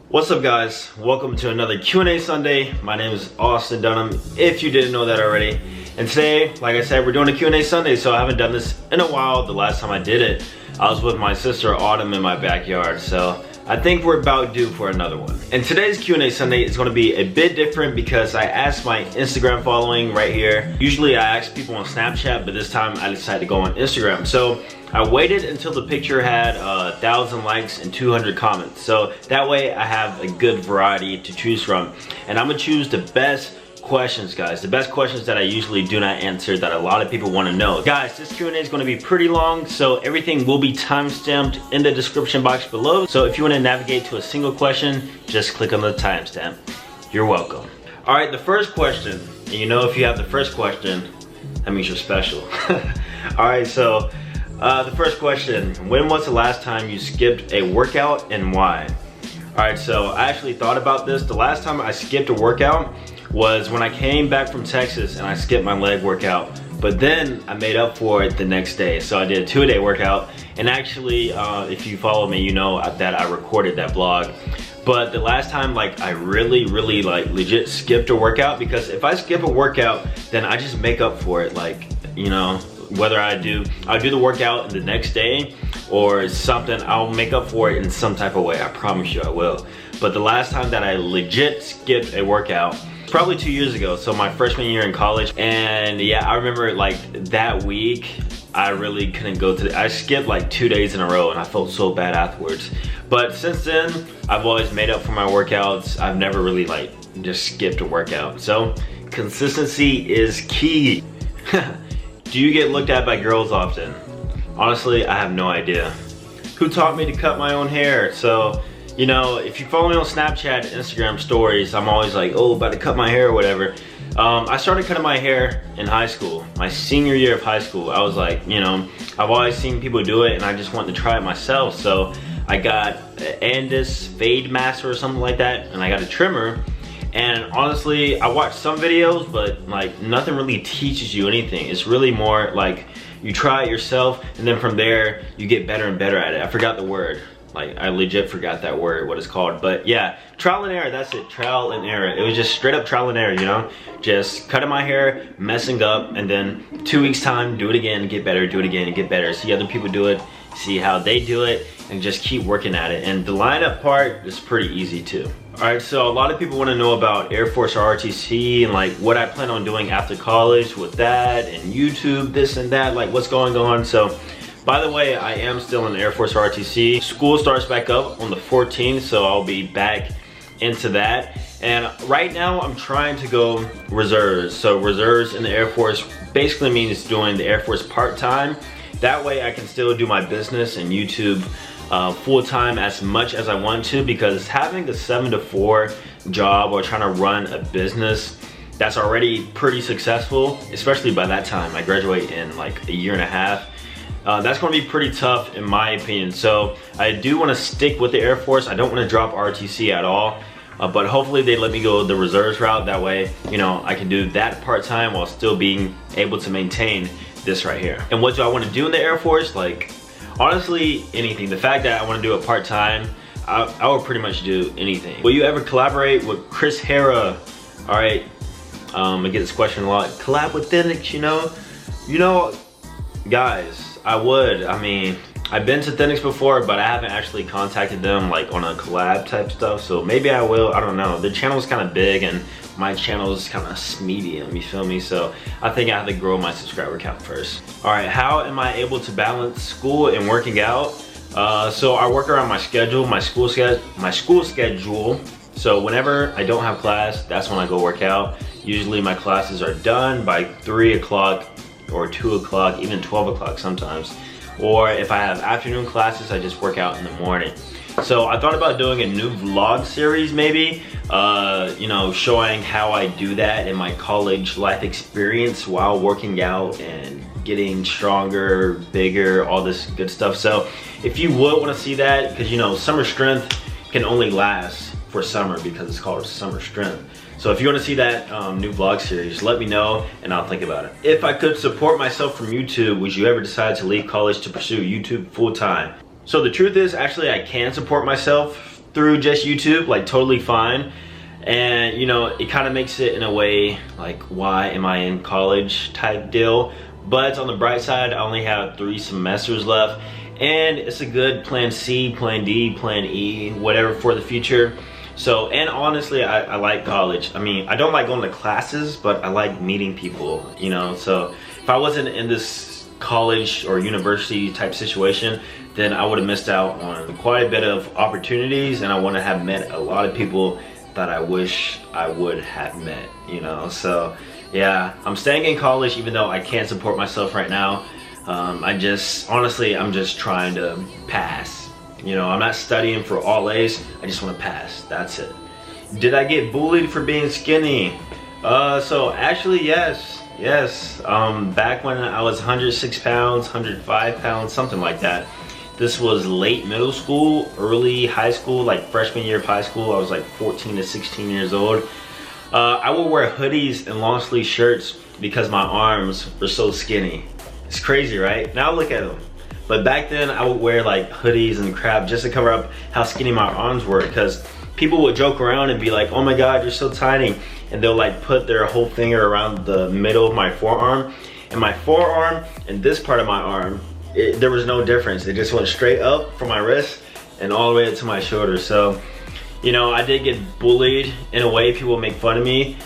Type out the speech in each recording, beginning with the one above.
What's up guys, welcome to another Q&A Sunday. My name is Austin Dunham, if you didn't know that already. And today, like I said, we're doing a Q&A Sunday, so I haven't done this in a while. The last time I did it, I was with my sister Autumn in my backyard, so I think we're about due for another one. And today's Q&A Sunday is going to be a bit different because I asked my Instagram following right here. Usually I ask people on Snapchat, but this time I decided to go on Instagram. So I waited until the picture had 1,000 likes and 200 comments. So that way I have a good variety to choose from. And I'm gonna choose the best questions, guys. The best questions that I usually do not answer that a lot of people want to know. Guys, this Q&A is going to be pretty long, so everything will be timestamped in the description box below. So if you want to navigate to a single question, just click on the timestamp. You're welcome. All right, the first question, and you know if you have the first question, that means you're special. All right, so the first question, when was the last time you skipped a workout and why? All right, so I actually thought about this. The last time I skipped a workout was when I came back from Texas and I skipped my leg workout, but then I made up for it the next day. So I did a 2-day workout, and actually if you follow me, you know that I recorded that vlog. But the last time, like, I really like legit skipped a workout, because if I skip a workout, then I just make up for it. Like, you know, whether I'll do the workout the next day or something, I'll make up for it in some type of way. I promise you I will. But the last time that I legit skipped a workout, probably 2 years ago, so my freshman year in college. And yeah, I remember like that week I really couldn't go to I skipped like 2 days in a row and I felt so bad afterwards. But since then I've always made up for my workouts. I've never really like just skipped a workout. So consistency is key. Do you get looked at by girls often? Honestly, I have no idea. Who taught me to cut my own hair? So, you know, if you follow me on Snapchat, Instagram stories, I'm always like, oh, about to cut my hair or whatever. I started cutting my hair in high school, my senior year of high school. I was like, you know, I've always seen people do it and I just wanted to try it myself. So I got an Andis Fade Master or something like that, and I got a trimmer. And honestly, I watched some videos, but like nothing really teaches you anything. It's really more like you try it yourself, and then from there, you get better and better at it. I forgot the word. Like, I legit forgot that word, what it's called. But yeah, trial and error, that's it, trial and error. It was just straight up trial and error, you know? Just cutting my hair, messing up, and then 2 weeks time, do it again, get better, do it again, and get better. See other people do it, see how they do it, and just keep working at it. And the lineup part is pretty easy too. All right, so a lot of people want to know about Air Force ROTC and like what I plan on doing after college with that and YouTube, this and that, like what's going on. So, by the way, I am still in the Air Force ROTC. School starts back up on the 14th, so I'll be back into that. And right now I'm trying to go reserves. So reserves in the Air Force basically means doing the Air Force part-time. That way I can still do my business and YouTube full-time as much as I want to, because having a 7 to 4 job or trying to run a business that's already pretty successful, especially by that time I graduate in like a year and a half, that's going to be pretty tough in my opinion. So I do want to stick with the Air Force. I don't want to drop ROTC at all, but hopefully they let me go the reserves route. That way, you know, I can do that part-time while still being able to maintain this right here. And what do I want to do in the Air Force? Like, honestly, anything. The fact that I want to do it part-time, I would pretty much do anything. Will you ever collaborate with Chris Hera? All right, I get this question a lot. Collab with THENX, you know, guys, I would. I mean, I've been to THENX before, but I haven't actually contacted them like on a collab type stuff. So maybe I will, I don't know. The channel's kind of big and my channel is kind of medium, you feel me? So I think I have to grow my subscriber count first. All right, how am I able to balance school and working out? So I work around my schedule, my school schedule. So whenever I don't have class, that's when I go work out. Usually my classes are done by 3 o'clock or 2 o'clock, even 12 o'clock sometimes. Or if I have afternoon classes, I just work out in the morning. So I thought about doing a new vlog series maybe, you know, showing how I do that in my college life experience while working out and getting stronger, bigger, all this good stuff. So if you would want to see that, because you know, summer strength can only last for summer because it's called summer strength. So if you want to see that new vlog series, let me know and I'll think about it. If I could support myself from YouTube, would you ever decide to leave college to pursue YouTube full time? So the truth is, actually I can support myself through just YouTube, like totally fine. And you know, it kind of makes it in a way like, why am I in college type deal. But on the bright side, I only have 3 semesters left, and it's a good plan C, plan D, plan E, whatever for the future. So, and honestly, I like college. I mean, I don't like going to classes, but I like meeting people, you know. So if I wasn't in this college or university type situation, then I would have missed out on quite a bit of opportunities, and I want to have met a lot of people that I wish I would have met, you know. So yeah, I'm staying in college even though I can't support myself right now. Honestly, I'm just trying to pass. You know, I'm not studying for all A's, I just want to pass, that's it. Did I get bullied for being skinny? So actually, yes. Back when I was 106 pounds, 105 pounds, something like that. This was late middle school, early high school, like freshman year of high school. I was like 14 to 16 years old. I would wear hoodies and long sleeve shirts because my arms were so skinny. It's crazy, right? Now look at them. But back then I would wear like hoodies and crap just to cover up how skinny my arms were, because people would joke around and be like, oh my God, you're so tiny. And they'll like put their whole finger around the middle of my forearm. And my forearm and this part of my arm, there was no difference. It just went straight up from my wrist and all the way up to my shoulder. So, you know, I did get bullied in a way. People make fun of me,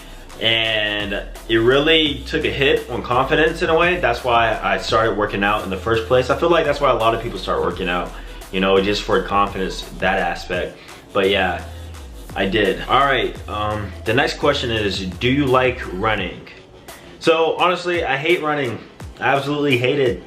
and it really took a hit on confidence in a way. That's why I started working out in the first place. I feel like that's why a lot of people start working out, you know, just for confidence, that aspect. But yeah, I did. All right, the next question is, do you like running? So honestly, I hate running. I absolutely hate it.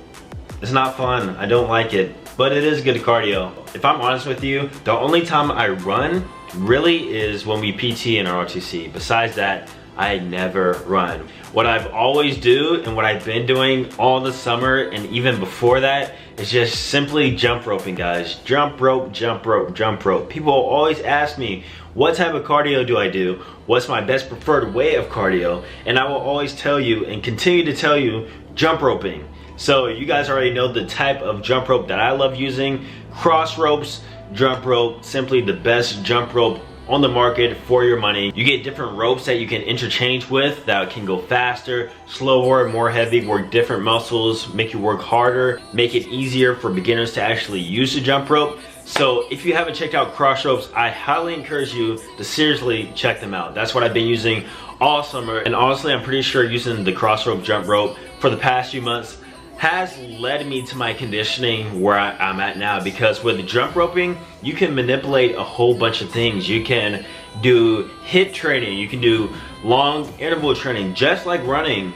It's not fun, I don't like it, but it is good cardio. If I'm honest with you, the only time I run really is when we PT in AFROTC. Besides that, I never run. What I've always do and what I've been doing all the summer and even before that is just simply jump roping, guys. Jump rope, jump rope, jump rope. People always ask me, what type of cardio do I do? What's my best preferred way of cardio? And I will always tell you and continue to tell you, jump roping. So you guys already know the type of jump rope that I love using. Crossrope's jump rope, simply the best jump rope on the market for your money. You get different ropes that you can interchange with that can go faster, slower, more heavy, work different muscles, make you work harder, make it easier for beginners to actually use the jump rope. So if you haven't checked out Crossropes, I highly encourage you to seriously check them out. That's what I've been using all summer, and honestly I'm pretty sure using the Crossrope jump rope for the past few months has led me to my conditioning where I'm at now, because with jump roping you can manipulate a whole bunch of things. You can do HIIT training, you can do long interval training, just like running,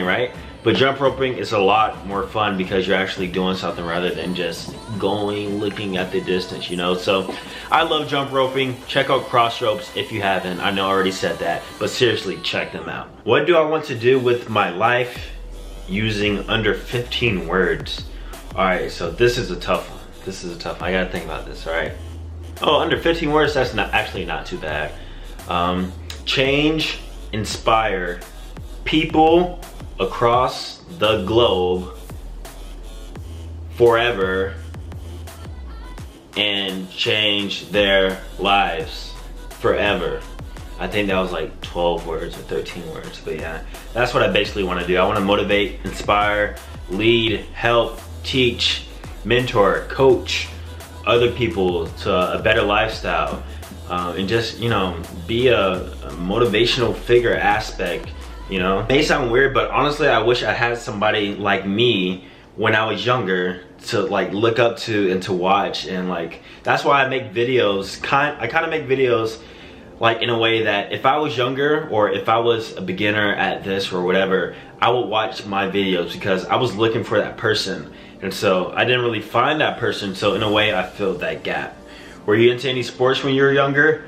right? But jump roping is a lot more fun because you're actually doing something rather than just going looking at the distance, you know. So I love jump roping. Check out Crossropes if you haven't. I know I already said that, but seriously, check them out. What do I want to do with my life using under 15 words? All right, so this is a tough one. I gotta think about this, all right? Oh, under 15 words, that's actually not too bad. Change, inspire people across the globe forever and change their lives forever. I think that was like 12 words or 13 words, but yeah, that's what I basically want to do. I want to motivate, inspire, lead, help, teach, mentor, coach other people to a better lifestyle, and just, you know, be a motivational figure aspect, you know. It may sound weird, but honestly, I wish I had somebody like me when I was younger to like look up to and to watch, and like that's why I make videos. I kind of make videos like in a way that if I was younger or if I was a beginner at this or whatever, I would watch my videos because I was looking for that person, and so I didn't really find that person. So in a way, I filled that gap. Were you into any sports when you were younger?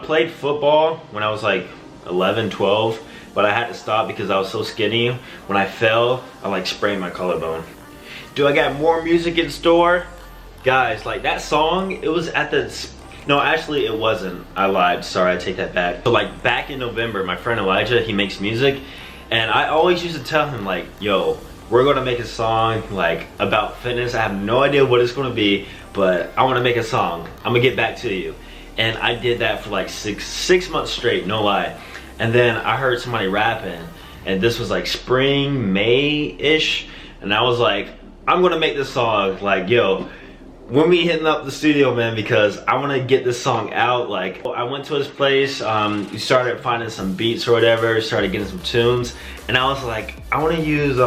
Played football when I was like 11, 12, but I had to stop because I was so skinny. When I fell, I like sprained my collarbone. Do I got more music in store? Guys, like that song, it was at the, no, actually it wasn't. I lied, sorry, I take that back. So like back in November, my friend Elijah, he makes music, and I always used to tell him like, yo, we're gonna make a song like about fitness. I have no idea what it's gonna be, but I want to make a song. I'm gonna get back to you. And I did that for like six months straight, no lie. And then I heard somebody rapping, and this was like spring, May-ish, and I was like, I'm gonna make this song. Like, yo, when we hitting up the studio, man, because I want to get this song out. Like, I went to his place, we started finding some beats or whatever, started getting some tunes, and I was like, I want to use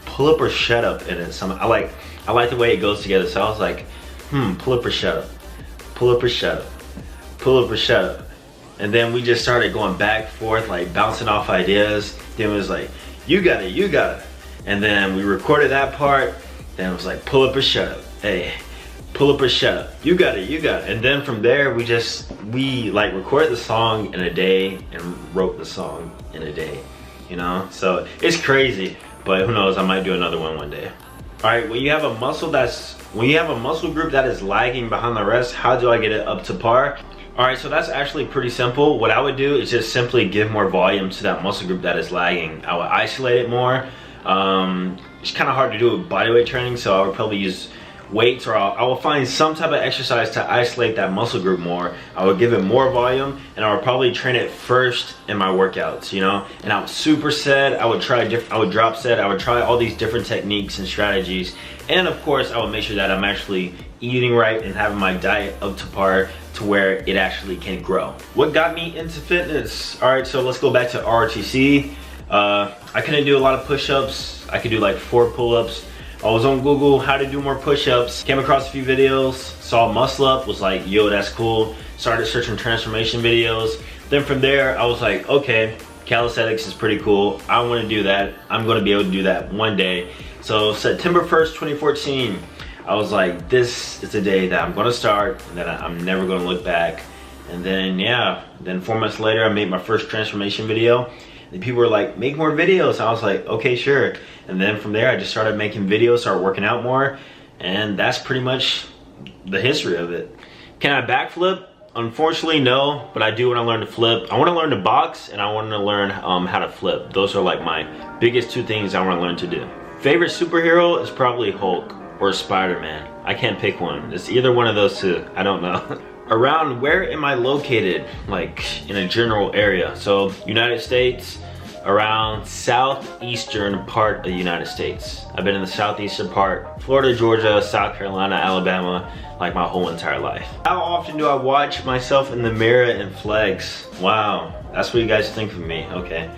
pull up or shut up in it. I like the way it goes together. So I was like, pull up or shut up, pull up or shut up, pull up or shut up. And then we just started going back and forth, like bouncing off ideas. Then it was like, you got it, you got it. And then we recorded that part. Then it was like, pull up or shut up. Hey, pull up or shut up. You got it, you got it. And then from there, we like recorded the song in a day and wrote the song in a day, you know? So it's crazy, but who knows, I might do another one day. All right, when you have a muscle group that is lagging behind the rest, how do I get it up to par? All right, so that's actually pretty simple. What I would do is just simply give more volume to that muscle group that is lagging. I would isolate it more. It's kind of hard to do with bodyweight training, so I would probably use weights, or I will find some type of exercise to isolate that muscle group more. I would give it more volume, and I would probably train it first in my workouts, you know? And I would superset, I would drop set, I would try all these different techniques and strategies. And of course, I would make sure that I'm actually eating right and having my diet up to par to where it actually can grow. What got me into fitness? All right, so let's go back to AFROTC. I couldn't do a lot of push-ups. I could do like 4 pull-ups. I was on Google, how to do more push-ups. Came across a few videos, saw muscle up, was like, yo, that's cool. Started searching transformation videos. Then from there, I was like, okay, calisthenics is pretty cool. I want to do that. I'm going to be able to do that one day. So September 1st, 2014, I was like, this is the day that I'm going to start and that I'm never going to look back. And then, yeah, then 4 months later, I made my first transformation video. And people were like, make more videos. I was like, okay, sure. And then from there, I just started making videos, started working out more. And that's pretty much the history of it. Can I backflip? Unfortunately, no, but I do want to learn to flip. I want to learn to box, and I want to learn how to flip. Those are like my biggest 2 things I want to learn to do. Favorite superhero is probably Hulk or Spider-Man. I can't pick one. It's either one of those 2. I don't know. Around where am I located? Like in a general area. So United States, around southeastern part of the United States. I've been in the southeastern part, Florida, Georgia, South Carolina, Alabama, like my whole entire life. How often do I watch myself in the mirror and flex? Wow, that's what you guys think of me, okay.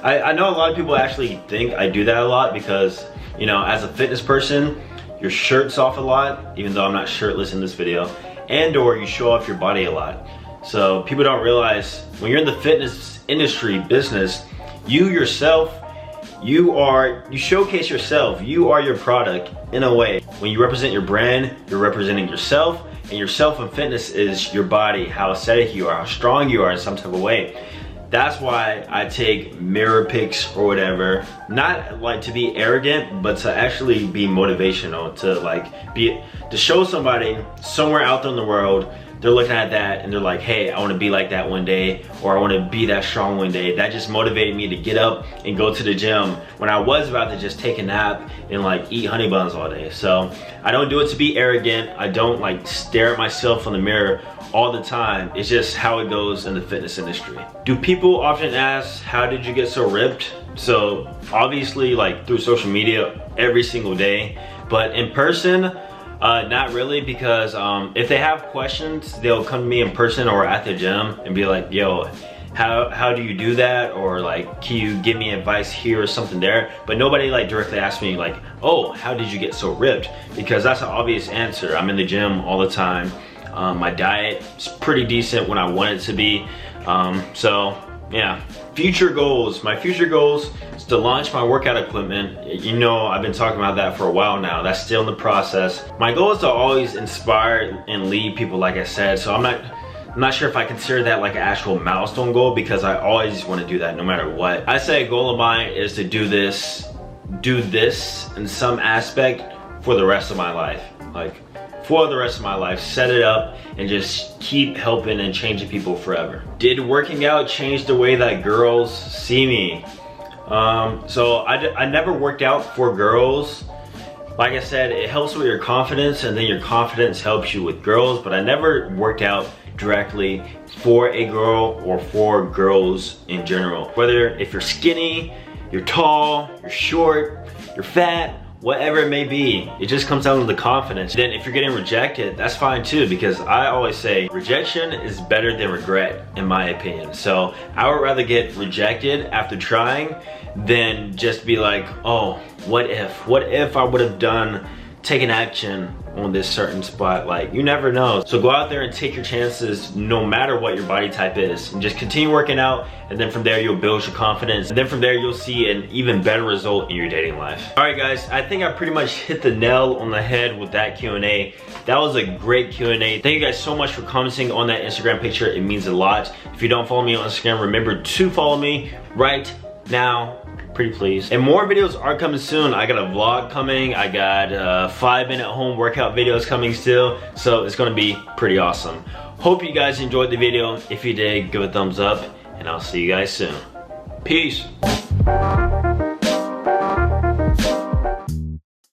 I know a lot of people actually think I do that a lot because, you know, as a fitness person, your shirt's off a lot, even though I'm not shirtless in this video, and or you show off your body a lot. So people don't realize when you're in the fitness industry, business, you yourself, you showcase yourself. You are your product in a way. When you represent your brand, you're representing yourself, and yourself in fitness is your body, how aesthetic you are, how strong you are in some type of way. That's why I take mirror pics or whatever, not like to be arrogant, but to actually be motivational, to show somebody somewhere out there in the world, they're looking at that and they're like, hey, I want to be like that one day, or I want to be that strong one day. That just motivated me to get up and go to the gym when I was about to just take a nap and like eat honey buns all day. So I don't do it to be arrogant. I don't like stare at myself in the mirror all the time. It's just how it goes in the fitness industry. Do people often ask, how did you get so ripped? So obviously like through social media every single day, but in person, not really, because if they have questions, they'll come to me in person or at the gym and be like, yo, how do you do that? Or like, can you give me advice here or something there? But nobody like directly asks me like, oh, how did you get so ripped? Because that's an obvious answer. I'm in the gym all the time. My diet is pretty decent when I want it to be. So yeah, future goals. My future goals is to launch my workout equipment. You know, I've been talking about that for a while now. That's still in the process. My goal is to always inspire and lead people, like I said. So I'm not sure if I consider that like an actual milestone goal, because I always want to do that no matter what. I say a goal of mine is to do this in some aspect for the rest of my life. Like, for the rest of my life, set it up and just keep helping and changing people forever. Did working out change the way that girls see me? So I never worked out for girls. like I said, it helps with your confidence, and then your confidence helps you with girls. But I never worked out directly for a girl or for girls in general. Whether if you're skinny, you're tall, you're short, you're fat, whatever it may be, it just comes down to the confidence. Then if you're getting rejected, that's fine too, because I always say rejection is better than regret, in my opinion. So I would rather get rejected after trying than just be like, oh, what if I would have taken action on this certain spot. Like, you never know. So go out there and take your chances no matter what your body type is, and just continue working out, and then from there you'll build your confidence, and then from there you'll see an even better result in your dating life. All right guys, I think I pretty much hit the nail on the head with that Q&A. That was a great Q&A. Thank you guys so much for commenting on that Instagram picture. It means a lot. If you don't follow me on Instagram, remember to follow me right now, pretty please. And more videos are coming soon. I got a vlog coming. I got 5-minute home workout videos coming still. So it's gonna be pretty awesome. Hope you guys enjoyed the video. If you did, give it a thumbs up, and I'll see you guys soon. Peace.